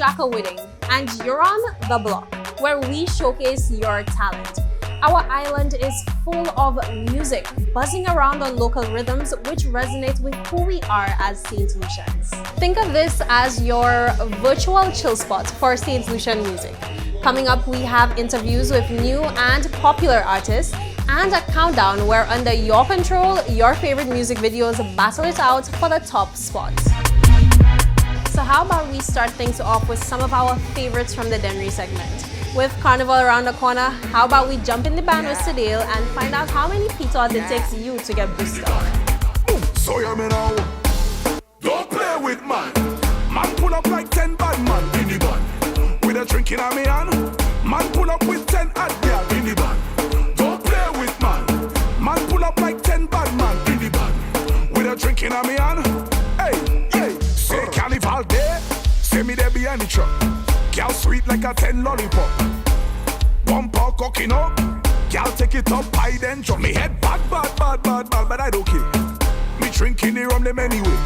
Jackal Whitting, and you're on The Block, where we showcase your talent. Our island is full of music, buzzing around on local rhythms which resonate with who we are as St. Lucians. Think of this as your virtual chill spot for St. Lucian music. Coming up, we have interviews with new and popular artists and a countdown where, under your control, your favorite music videos battle it out for the top spot. So how about we start things off with some of our favorites from the Dennery segment. With Carnival around the corner, how about we jump in the band with Sedale and find out how many pitos it takes you to get boosted up. So you me now, don't play with man. Man pull up like 10 bad man in the band. With a drink in a me hand, man pull up with 10 hot girl in the band. Don't play with man. Man pull up like 10 bad man in the band. With a drink in a me hand. Hey, hey, say Carnival day, say me there behind the truck. Girl sweet like a 10 lollipop. Bumper cocking up. Girl take it up high then drop. Me head bad, but I don't care. Me drinking the rum them anyway.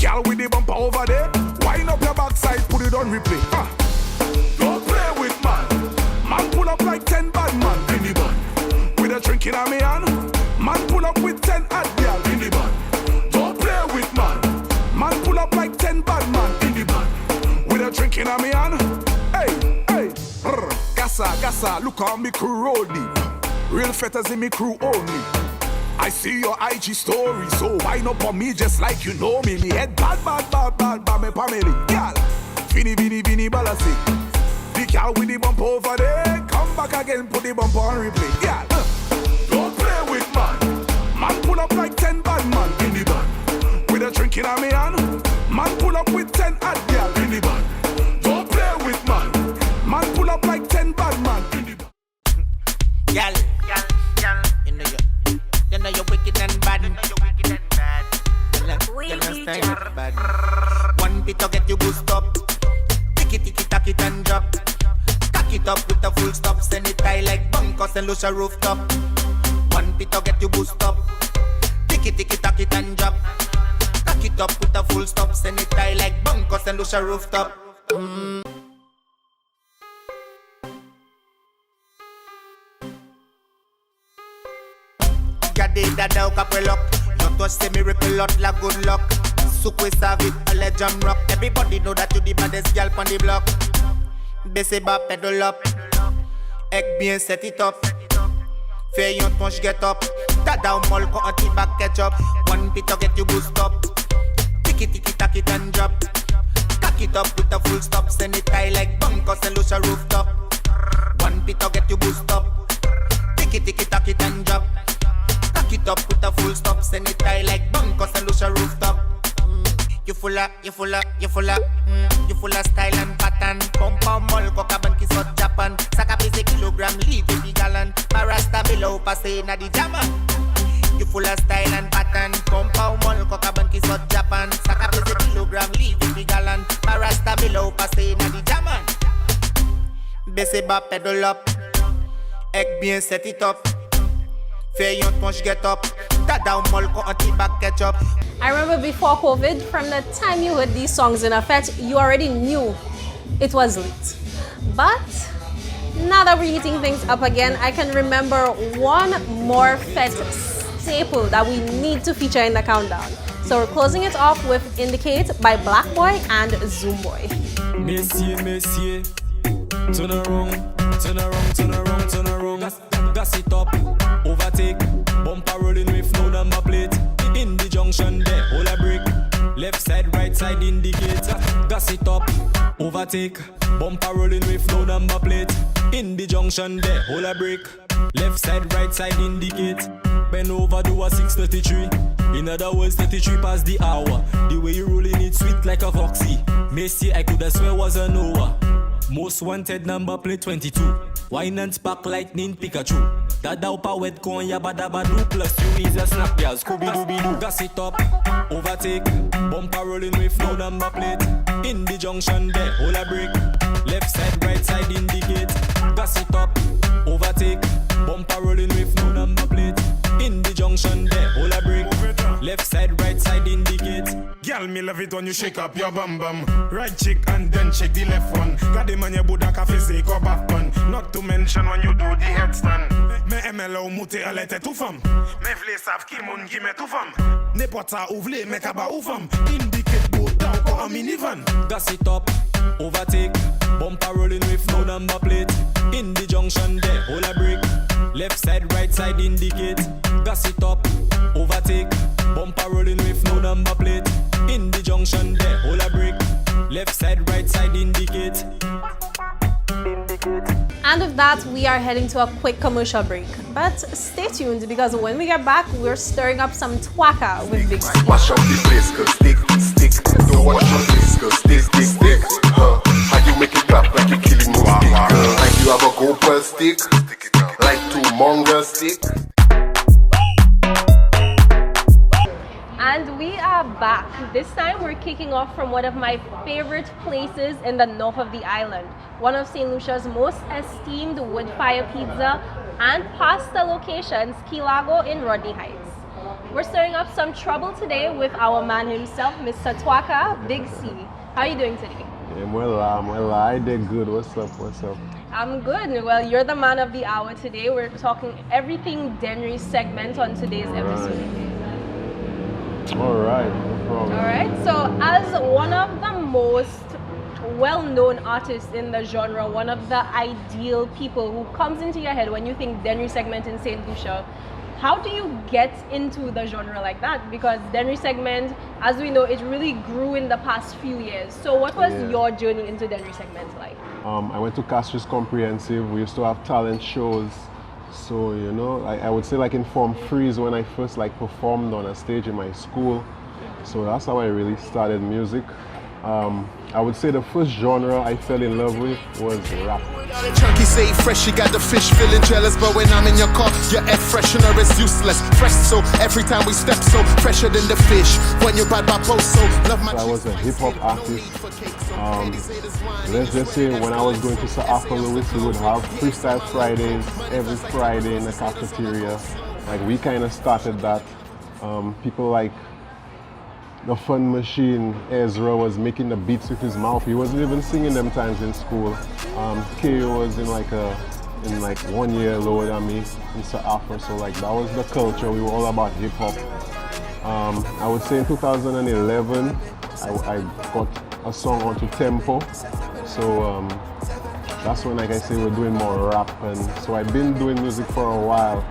Girl with the bumper over there. Wind up your backside, put it on replay. Don't play with man. Man pull up like 10 bad man in the band. With a drink in a me hand. Man pull up with 10 hot girl in the band. Don't play with man. Man pull up like 10 bad man in the band. With a drink in a me hand. Hey, hey, gassa, look on me crew roll deep. Real fetters in me crew only. I see your IG story, so wind up on me just like you know me. Me head bad, me family. Girl, Vini, Balassi. The girl with the bump over there. Come back again, put the bump on replay. Girl, don't play with man. Man pull up like 10 bad man in the band. With a drink in a me hand. Man pull up with 10 hot girl in the band. Don't play with man. Man pull up like 10 bad man in the band. Girl, you know you're wicked and bad. One bit to get you boost up. Ticky, tack it and drop. Tack it up with a full stop. Send it high like bunkers and Lucian rooftop. One bit to get you boost up. Ticky, tack it and drop. Tack it up with a full stop. Send it high like bunkers and Lucian rooftop. That now couple luck. Not to say miracle lot la good luck. Sukwe savit, a legend rock. Everybody know that you the baddest girl on the block. Baissez bas, pedal up. Ek bien set it up. Fais yon punch get up. Dada ou mol ko anti-back catch up. One bit to get you boost up. Ticky, tack it and drop. Cock it up with a full stop. Send it high like bunkers and Lucian rooftop. One bit to get you boost up. Ticky, tack it and drop. Tack it up with a full stop. Send it high like bunkers and Lucian rooftop. You full of style and pattern. Pumpa mol coca banki sot Japan. Saka pese kilogram leave the gallon. Marasta below passe na di jama. You full of style and pattern. Pumpa mol coca banki sot Japan. Saka pese kilogram leave the gallon. Marasta below passe na di jama. Baissez bas pedal up. Ek bien set it up. Fais yon punch get up. Dada ou mol ko anti-back catch up. I remember before COVID, from the time you heard these songs in a fete, you already knew it was lit. But now that we're heating things up again, I can remember one more fete staple that we need to feature in the countdown. So we're closing it off with Indicate by Black Boy and Zoom Boy. Messier, turn around. Gas it up, overtake, bumper rolling with no number plate. In the junction there, hold a brake. Left side, right side indicator. Gas it up, overtake, bumper rolling with no number plate. In the junction there, hold a brake. Left side, right side indicate. Bend over, do a 6:33. In other words, 33 past the hour. The way you rolling it sweet like a foxy. Messi, I coulda swear was a Noah. Most wanted number plate 22. Wine and spark lightning Pikachu. Dada upa wet con ya badabadu. Plus you is a snap girl. Scooby-Dooby-Doo. Gas it up, overtake, bumper rolling with no number plate. In the junction there, hold a brake. Left side, right side indicate. Gas it up, overtake, bumper rolling with no number plate. In the junction there, hold a brake. Left side, right side indicate. Girl, Girl, me love it when you shake up your bum bum. Right cheek and then shake the left one. Got the man your Buddha cafe say go back on. Not to mention when you do the headstand. Me MLO mute alete tout femme. Me vle sav ki moun gi me tout femme. N'importe où vle me kaba ou femme. Indicate boat down ko a minivan. Gas it up, overtake. Bumper rolling with no number plate. In the junction there, hold a brake. Left side, right side indicate. Gas it up, overtake. Bumper rolling with no number plate. In the junction there, hold a brake. Left side, right side indicate. And with that, we are heading to a quick commercial break. But stay tuned because when we get back, we're stirring up some twaka with Big C. Wash up the place, cause stick. Don't wash up this, cause stick. How you make it clap like you're killing no stick? Like you have a gold stick, like two mongrel stick. And we are back. This time we're kicking off from one of my favorite places in the north of the island. One of St. Lucia's most esteemed wood fire pizza and pasta locations, Key Largo in Rodney Heights. We're stirring up some trouble today with our man himself, Mr. Twaka, Big C. How are you doing today? Yeah, well, I did good. What's up? I'm good. Well, you're the man of the hour today. We're talking everything Dennery segment on today's episode. All right, no problem. All right, so as one of the most well-known artists in the genre, one of the ideal people who comes into your head when you think Dennery segment in St. Lucia, how do you get into the genre like that? Because Dennery segment, as we know, it really grew in the past few years. So what was your journey into Dennery segment like? I went to Castries Comprehensive. We used to have talent shows. So, you know, I would say like in Form Freeze when I first like performed on a stage in my school. So that's how I really started music. I would say the first genre I fell in love with was rap. Chunky say fresh, you got the fish feeling jealous, but when I'm in your car, your air freshener is useless. Fresh so every time we step so fresher than the fish. When you're bad by post so love my. So I was a hip hop artist. Let's just say when I was going to Sir Arthur Lewis, we would have Freestyle Fridays every Friday in the cafeteria. Like we kind of started that. People like the Fun Machine, Ezra was making the beats with his mouth. He wasn't even singing them times in school. KO was in like 1 year lower than me in Sir Arthur. So like that was the culture. We were all about hip hop. I would say in 2011, I got a song onto Tempo. So that's when, like I say, we're doing more rap. And so I've been doing music for a while.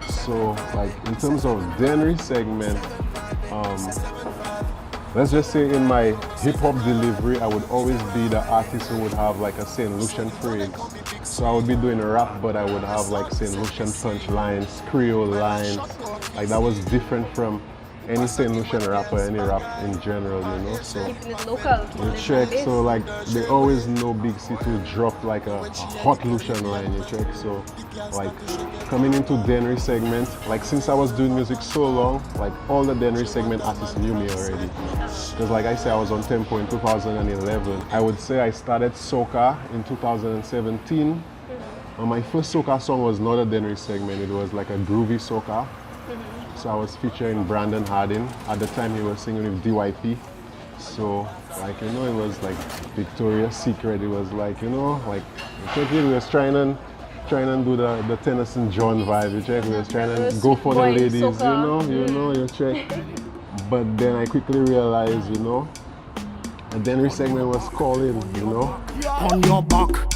So like in terms of Dennery segment, let's just say in my hip-hop delivery, I would always be the artist who would have like a St. Lucian phrase. So I would be doing rap, but I would have like St. Lucian punch lines, Creole lines. Like that was different from any St. Lucian rapper, any rap in general, you know. So Keeping it local. you check, so like they always know Big C to drop like a hot Lucian line, you check. So like coming into Dennery segment, like since I was doing music so long, like all the Dennery segment artists knew me already. Because like I said, I was on Tempo in 2011. I would say I started soca in 2017. And my first soca song was not a Dennery segment, it was like a groovy soca. So I was featuring Brandon Hardin. At the time he was singing with DYP. So like, you know, it was like Victoria's Secret. It was like, you know, like we was trying to do the Tennyson John vibe, you check. We was trying to go for the ladies, you know, you check. But then I quickly realized, you know, the Dennery segment was calling, you know. On your back,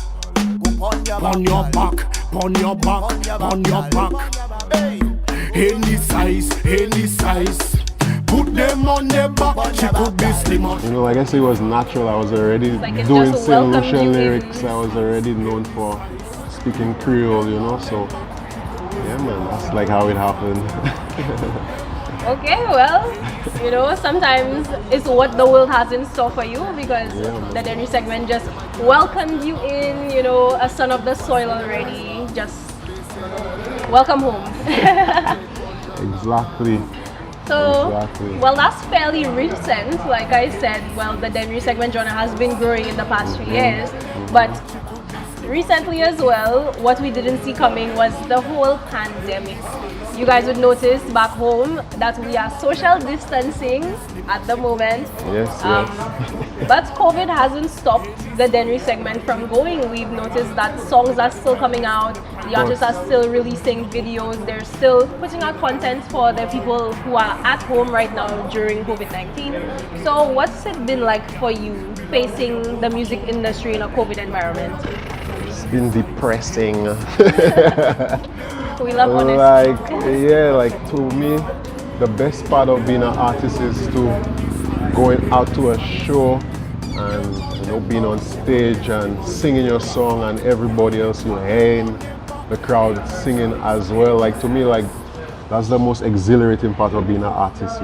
on your back, on your back, on your back. Any size, put them on their back, she could be slimmer. You know, like I say, it was natural. I was already doing St. Lucian lyrics. I was already known for speaking Creole, you know, so yeah man, that's like how it happened. Okay, well, you know, sometimes it's what the world has in store for you because the Dennery segment just welcomed you in, you know, a son of the soil already. Just welcome home. Exactly. So, well, that's fairly recent. Like I said, well, the Dennery segment genre has been growing in the past few years, but recently as well, what we didn't see coming was the whole pandemic. you guys would notice back home that we are social distancing at the moment. Yes, But COVID hasn't stopped the Dennery segment from going. We've noticed that songs are still coming out, the artists are still releasing videos, they're still putting out content for the people who are at home right now during COVID-19. So what's it been like for you facing the music industry in a COVID environment? It's been depressing. We love honesty. Like to me, the best part of being an artist is to going out to a show and being on stage and singing your song and everybody else you hearing the crowd singing as well. Like to me, like that's the most exhilarating part of being an artist,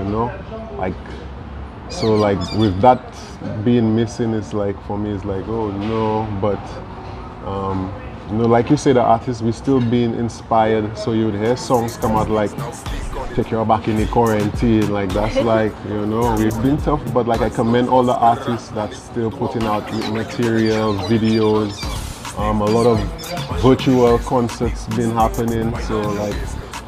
Like so like with that being missing, it's like for me it's like, oh no, but like you say, the artists, we still being inspired, so you'd hear songs come out like Take Your Back in the Quarantine, like that's like, we've been tough, but like I commend all the artists that's still putting out material, videos, a lot of virtual concerts been happening, so like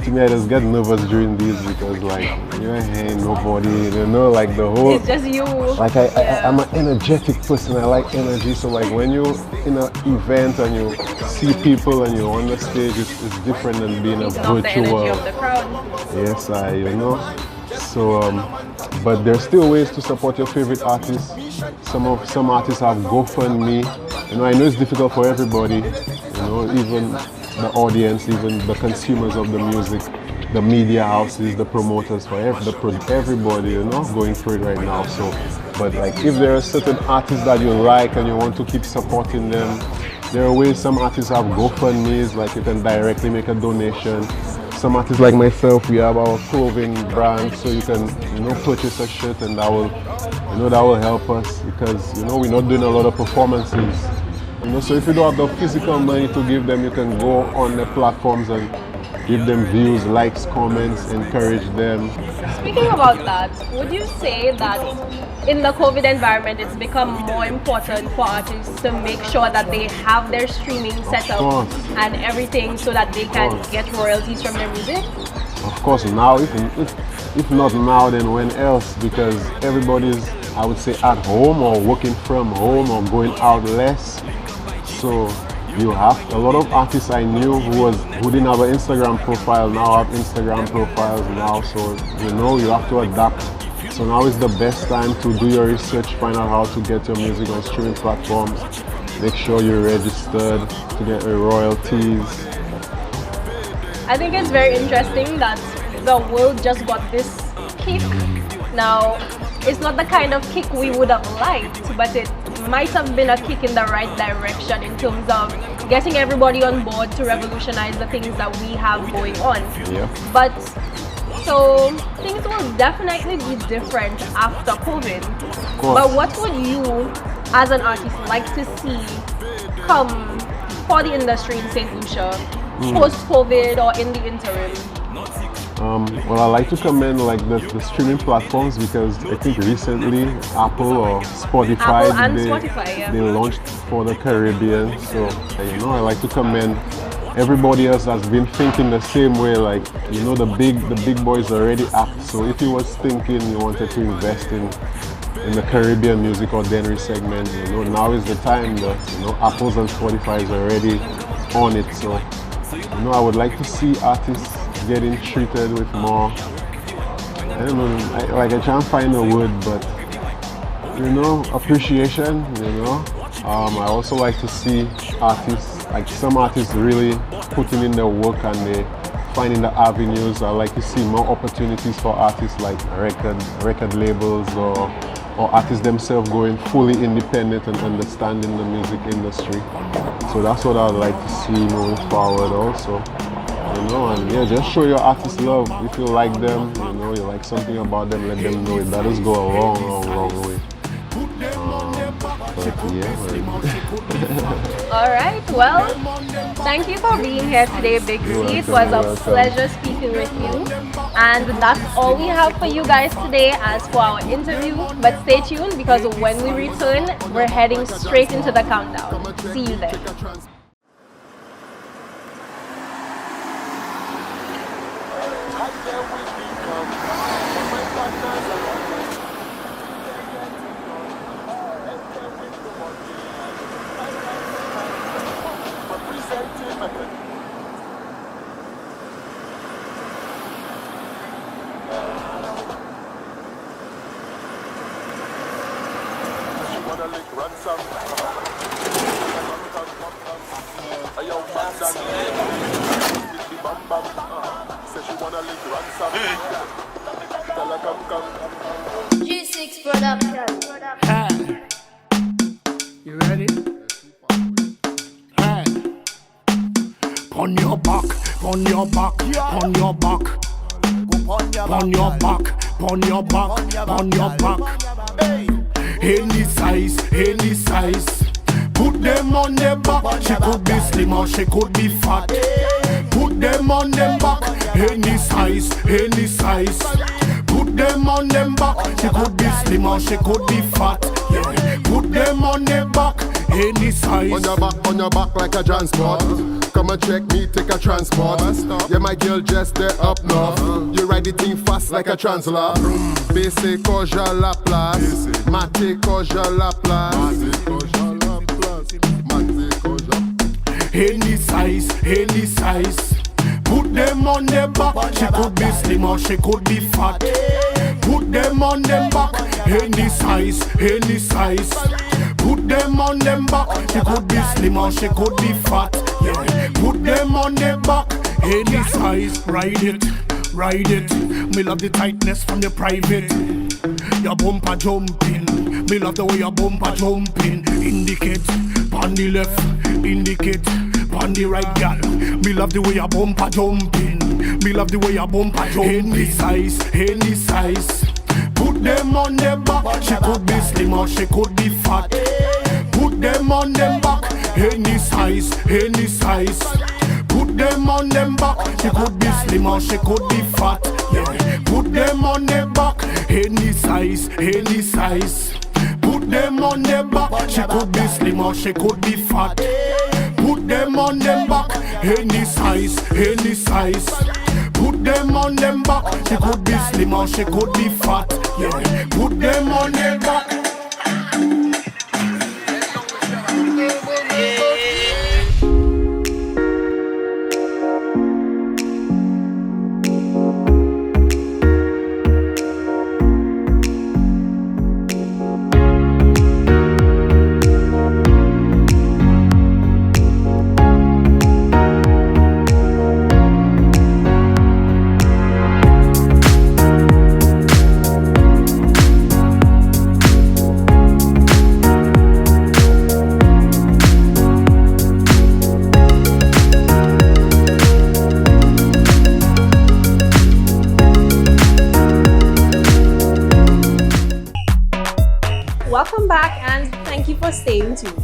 to me I just get nervous during these because like you ain't hearing nobody, like the whole... It's just you. Like I'm an energetic person, I like energy, so like when you're in an event and you see people and you're on the stage, it's different than being a virtual... the energy of the crowd. Yes, So, but there's still ways to support your favorite artists. Some artists have GoFundMe. I know it's difficult for everybody, even the audience, even the consumers of the music, the media houses, the promoters, for everybody, going through it right now. So, but like if there are certain artists that you like and you want to keep supporting them, there are ways. Some artists have GoFundMes, like you can directly make a donation. Some artists like myself, we have our clothing brand, so you can, purchase a shirt, and that will help us because, we're not doing a lot of performances. So if you don't have the physical money to give them, you can go on the platforms and give them views, likes, comments, encourage them. Speaking about that, would you say that in the COVID environment, it's become more important for artists to make sure that they have their streaming set up and everything so that they can get royalties from their music? Of course, now, if not now, then when else? Because everybody's, I would say, at home or working from home or going out less. So you have a lot of artists I knew who didn't have an Instagram profile now have Instagram profiles now. So you have to adapt. So now is the best time to do your research, find out how to get your music on streaming platforms. Make sure you're registered to get your royalties. I think it's very interesting that the world just got this kick. Now, it's not the kind of kick we would have liked, but it might have been a kick in the right direction in terms of getting everybody on board to revolutionize the things that we have going on. Yeah. But so things will definitely be different after COVID. But what would you, as an artist, like to see come for the industry in St. Lucia post-COVID or in the interim? Well, I like to commend like the streaming platforms because I think recently Apple or Spotify, they launched for the Caribbean. So I like to commend everybody else that's been thinking the same way. Like the big boys already act. So if you was thinking you wanted to invest in the Caribbean music or Dennery segment, now is the time. Apple's and Spotify is already on it. So I would like to see artists getting treated with more, I don't know, I can't find a word, but appreciation. I also like to see artists, like some artists really putting in their work and they finding the avenues. I like to see more opportunities for artists like record labels or artists themselves going fully independent and understanding the music industry. So that's what I'd like to see moving forward also. And just show your artists love. If you like them, you like something about them, let them know it. That does go a long way. Alright, well, thank you for being here today, Big C. It was a pleasure speaking with you. And that's all we have for you guys today as for our interview. But stay tuned because when we return, we're heading straight into the countdown. See you there. G6 production. You ready? Hey. On your back, on your back, on your back. On your back, on your back, on your back. Any size, any size. Put them on their back. She could be slim or she could be fat. Put them on them back. Any size, any size. Put them on them back. She could be slim or she could be fat. Yeah. Put them on their back. Any size. On your back like a transport. Come and check me, take a transport. Yeah, my girl just there up north. You ride the thing fast like a translator. Basic cause ya la place. Mate cause ya la place. Any size, any size. Put them on their back. She could be slim or she could be fat. Put them on them back. Any size, any size. Put them on them back. She could be slim or she could be fat. Yeah. Put them on their back. Any size. Ride it, ride it. Me love the tightness from the private. Your bumper jumping. Me love the way your bumper jumping. Indicate, on the left. Indicate, on the right, girl. Me love the way your bumper jumping. Me love the way your bumper jumping. Any size, any size. Put them on their back. She could be slim or she could be fat. Put them on them back. Any size, any size. Put them on them back. She could be slim or she could be fat. Yeah. Put them on their back. Any size, any size. Put them on their back. She could be slim or she could be fat. Put them on them back. Any size, any size. Put them on them back. She could be slim or she could be fat. Yeah. Put them on their back. Welcome back and thank you for staying tuned.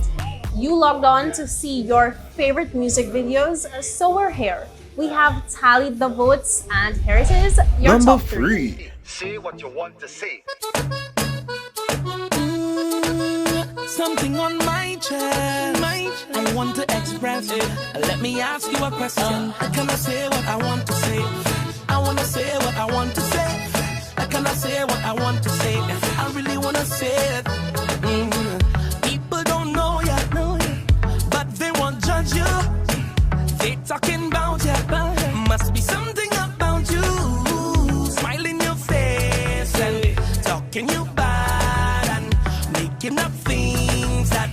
You logged on to see your favorite music videos, so we're here. We have tallied the votes and here it is, your Number top 3. 3. Say what you want to say. Something on my chest, I want to express it. Let me ask you a question. Can I say what I want to say? I want to say what I want to say. Can I say what I want to say? I really want to say it. People don't know yet, but they won't judge you. They talking about you. Must be something about you. Smile in your face and talking you bad and making up things that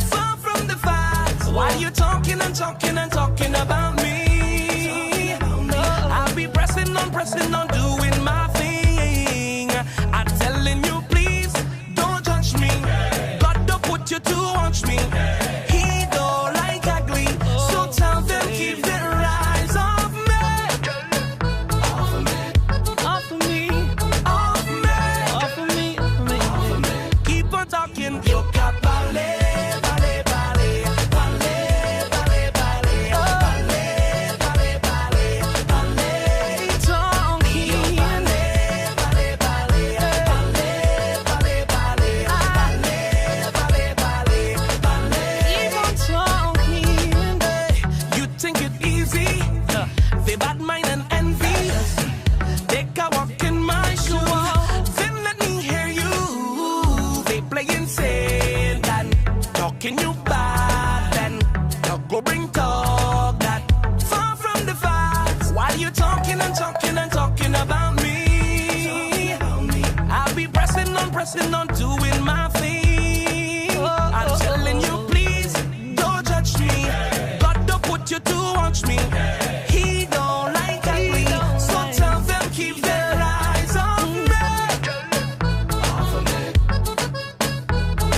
far from the facts. Why you talking and talking and talking about me? I'll be pressing on, doing my thing. I'm telling you, please don't judge me. God don't put you to watch me. He don't like ugly, so tell them keep their eyes off me. Off of me, off of me, off me, off of me, off of me. Keep on talking. You got ballet, ballet, ballet, ballet, ballet, ballet, ballet. bad, then now go bring talk that far from the facts. While you talking and talking and talking about me, I'll be pressing on, doing my thing. I'm telling you, please don't judge me. God don't put you to watch me. He don't like ugly, so tell them keep their eyes on me. Off of me.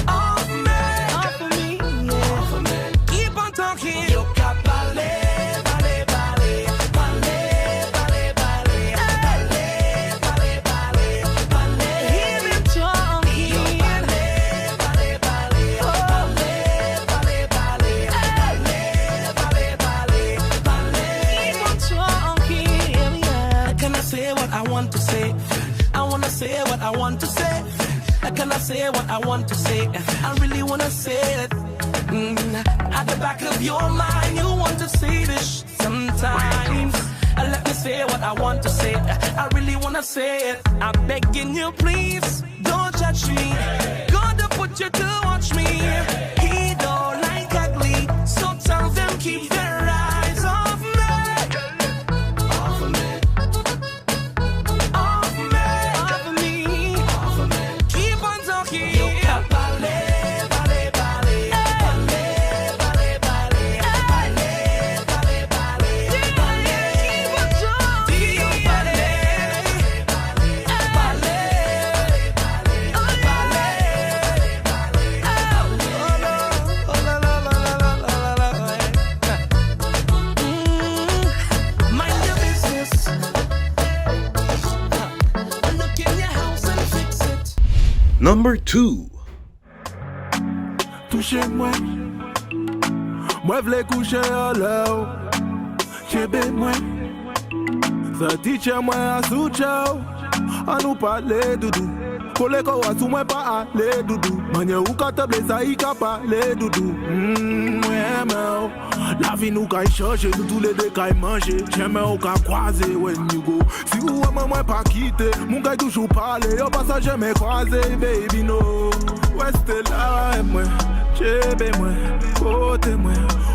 Off me. Off of me. Off of me. Keep on talking. You got ballet, ballet, ballet, ballet, ballet, ballet, ballet, ballet, ballet, ballet. Hear him talking. You ballet, ballet, ballet, ballet, ballet, ballet, ballet, ballet, ballet, ballet. Keep on talking. Yeah. Can I say what I want to say? I wanna say what I want to say. Can I say what I want to say? I really wanna say it. At the back of your mind, you want to say this sometimes. Let me say what I want to say. I really wanna say it. I'm begging you, please don't judge me. God to put you to watch me. He don't like ugly, so tell them keep their eyes off me. Off of me. Off me. Off of me. Off of me. Keep on talking. You got ballet, ballet, ballet, ballet, ballet, ballet, ballet, ballet, ballet, ballet. Keep on talking. You ballet, ballet, ballet, ballet, ballet. Oh la la la la la la la. Mind your business. Look in your house and fix it. Number 2. Touchez-moi, moi v'lais coucher à l'eau. Chebe moi, ça teacher moi à sous-chao. À nous parler doudou. Kole ko wa sou moi pas aller doudou. Manye ou ka te blessa y ka parler doudou. Ouais mais la vie nous ka changer, nous tous les deux ka manger. J'aime ou ka croiser when you go. Si ou moi pas quitter, mon gars toujours parler. Au passage jamais croiser baby no. Ouais c'était là et moi. Chebe moi, côté moi.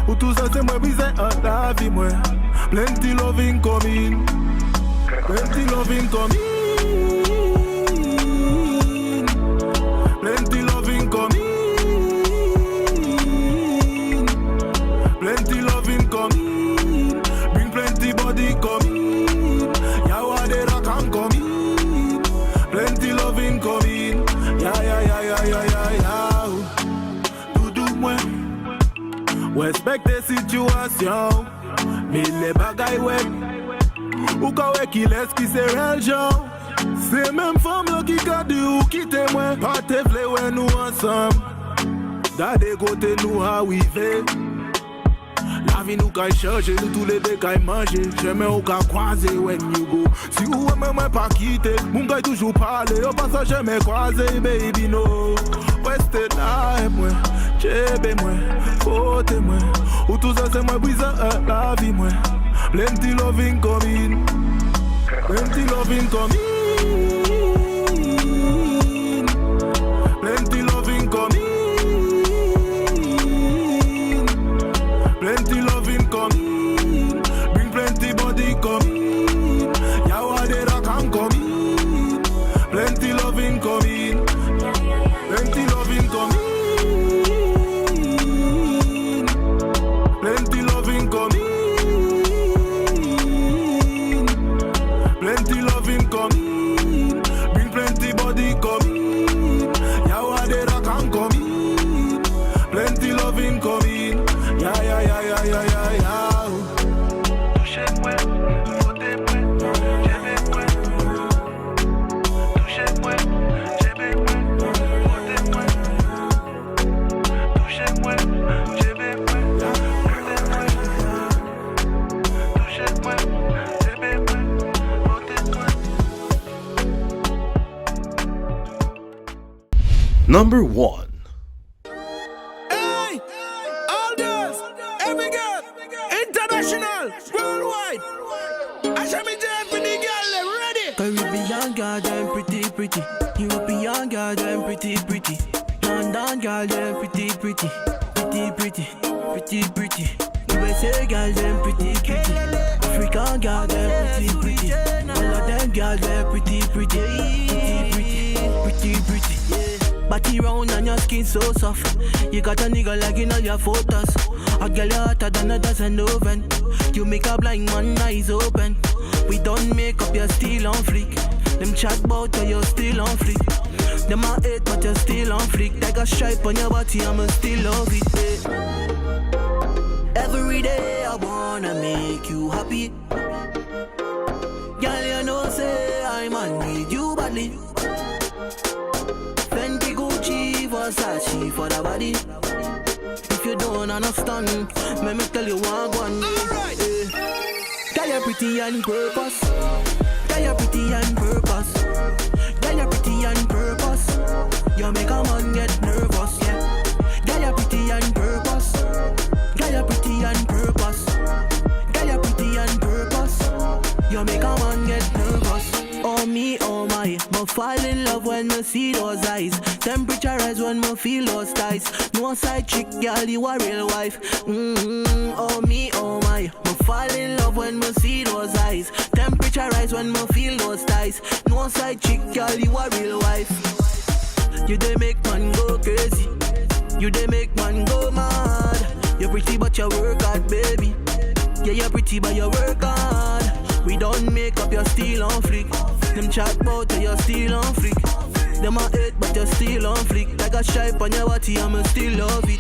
Ou tout ça c'est moi brisé à la vie moi. Plenty loving coming. Plenty loving coming. Plenty loving coming. Plenty loving coming. Bring plenty body coming. Yawadera can coming. Plenty loving coming. Ya. Doudou moi. Respect the situation. Mais les bagailles ouais. Ou ka ouais qui laisse qui c'est réel genre. C'est même femme là qui a dit ou quitter moi. Pas te vle ouais nous ensemble. D'ade côté nous à wiver. La vie nous ka changer, nous tous les deux ka manger. Jamais ou ka croiser when you go. Si ou même moi pas quitter, mon gars toujours parler. Au passage jamais croiser baby no. Reste là et moi, chebe moi, côté moi. Ou tout ça c'est moi brise la vie moi. Plenty loving coming. Plenty loving coming. Plenty loving coming. Plenty loving coming. Bring plenty body coming. Yawadera can coming. Plenty loving coming. Plenty loving coming. Plenty loving coming. Plenty loving coming. Bring plenty body coming. Yawadera can coming. Plenty loving coming. Ya. Touchez-moi, frottez-moi, j'aimez-moi. Touchez-moi, j'aimez-moi, frottez-moi. Touchez-moi, j'aimez-moi, frottez-moi. Touchez-moi, j'aimez-moi, frottez-moi. Number 1. Hey, all girls, every girl, international, worldwide. I shall be there for the girl, ready. Caribbean girl, them pretty. European girl, them pretty. London girl, them pretty. pretty, pretty, pretty, pretty. USA girl, them pretty, pretty. African girl, them pretty, pretty. All of them girl, them pretty, pretty, pretty, pretty, pretty, pretty. Body round and your skin so soft. You got a nigga like in all your photos. A girl you hotter than a dozen oven. You make a blind man eyes open. We don't make up, you're still on fleek. Them chat bout you, you're still on fleek. Them a hate but you're still on fleek. Like a stripe on your body, I'ma still love it. Every day I wanna make you happy. Girl, you know say I'm on need you badly. Fenty, Gucci, Versace for the body. If you don't understand, let me tell you one. Girl, you're pretty on purpose. Girl, you're pretty on purpose. Girl, you're pretty on purpose. You make a man get nervous, yeah. Girl, you're pretty on purpose. Girl, you're pretty on purpose. Girl, you're pretty on purpose. You make a man get nervous. Oh me, oh my, fall in love when me see those eyes. Temperature rise when me feel those ties. No side chick, girl, you a real wife. Oh me, oh my, fall in love when me see those eyes. Temperature rise when me feel those ties. No side chick, girl, you a real wife. You dey make man go crazy. You dey make man go mad. You're pretty but you work hard, baby. Yeah, you're pretty but you work hard. We don't make up, you're still on fleek. Them chat bout you, you're still on fleek. Them a hate but you're still on fleek. Like a stripe on your body, I'ma still love it.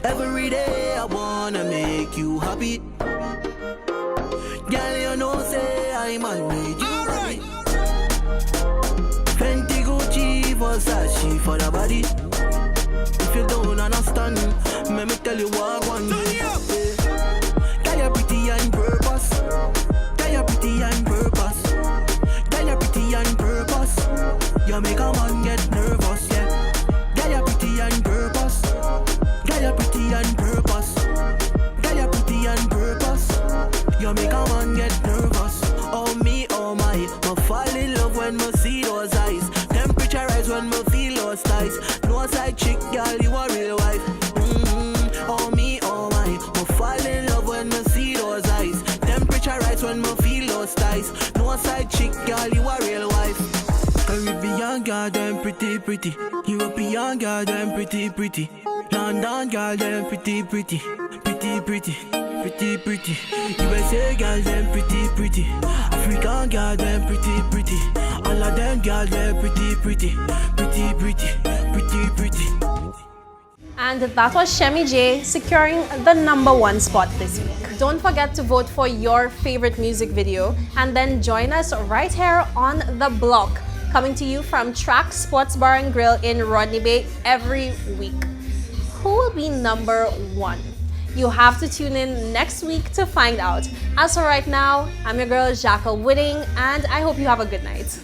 Every day I wanna make you happy. Girl, you know say I'm on need you happy. Fenty, Gucci, Versace for the body. If you don't understand, let me tell you what one day. Girl, you're pretty on purpose. Girl, you're pretty on purpose. Girl, you're pretty on purpose. You make a man get nervous, yeah. Girl, you're pretty on purpose. Girl, you're pretty on purpose. Girl, you're pretty on purpose. You make a man get nervous. Oh me, oh my, me fall in love when me see those eyes. Temperature rise when me feel those ties. No side chick, girl, you a real wife. Oh me, oh my, me fall in love when me see those eyes. Temperature rise when me feel those ties. No side chick, girl, you a real wife. Caribbean girl, them pretty, pretty. European girl, them pretty, pretty. London girl, them pretty, pretty. Pretty, pretty, pretty, pretty. USA girl, them pretty, pretty. African girl, them pretty, pretty. All of them girl, them pretty, pretty. Pretty, pretty, pretty, pretty. And that was Shemi J securing the #1 spot this week. Don't forget to vote for your favorite music video and then join us right here on The Block, coming to you from Track Sports Bar and Grill in Rodney Bay every week. Who will be #1? You have to tune in next week to find out. As for right now, I'm your girl Jacqueline Whitting, and I hope you have a good night.